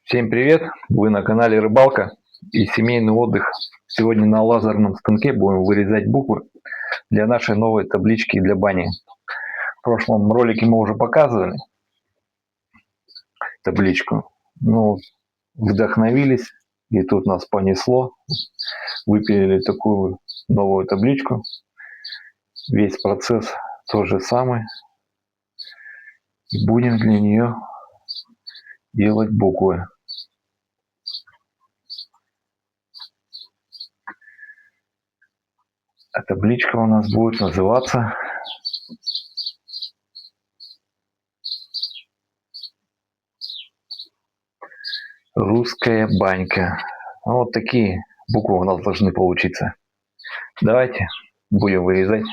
Всем привет! Вы на канале Рыбалка и семейный отдых. Сегодня на лазерном станке будем вырезать буквы для нашей новой таблички для бани. В прошлом ролике мы уже показывали табличку. Но вдохновились, и тут нас понесло. Выпилили такую новую табличку. Весь процесс тот же самый. И будем для нее делать буквы. А табличка у нас будет называться «Русская банька». Вот такие буквы у нас должны получиться. Давайте будем вырезать.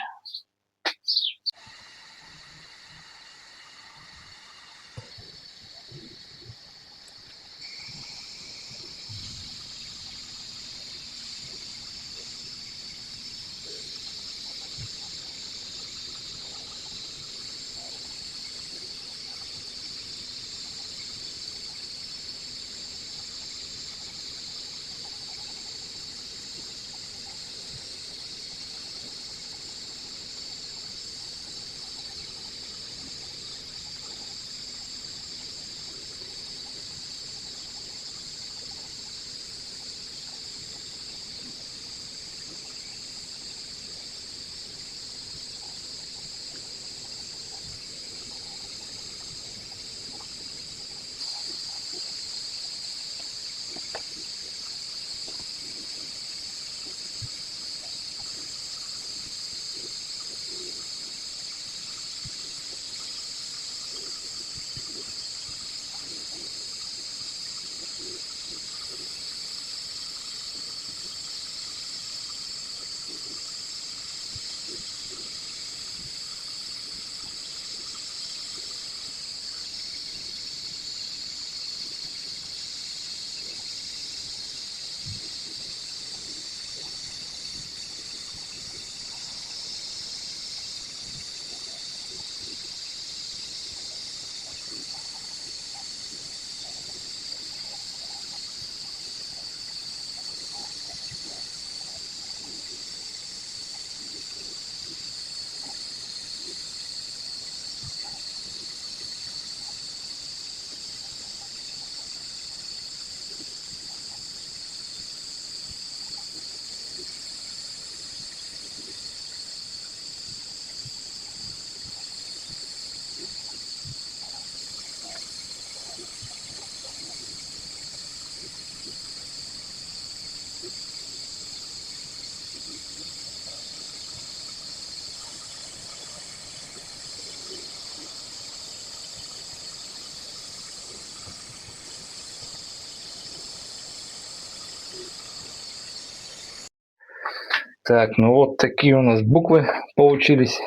Так, ну вот такие у нас буквы получились.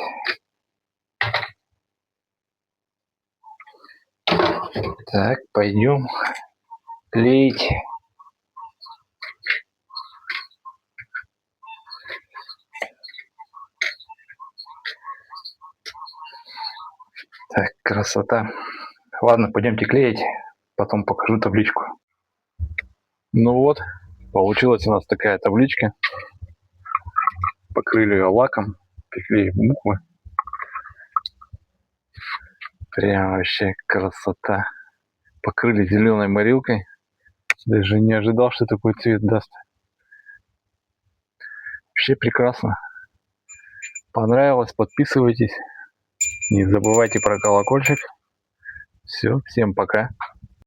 Так, пойдем клеить. Так, красота. Ладно, пойдемте клеить, потом покажу табличку. Ну вот, получилась у нас такая табличка. Покрыли ее лаком, приклеили буквы. Прям вообще красота. Покрыли зеленой морилкой. Даже не ожидал, что такой цвет даст. Вообще прекрасно. Понравилось? Подписывайтесь. Не забывайте про колокольчик. Все, всем пока.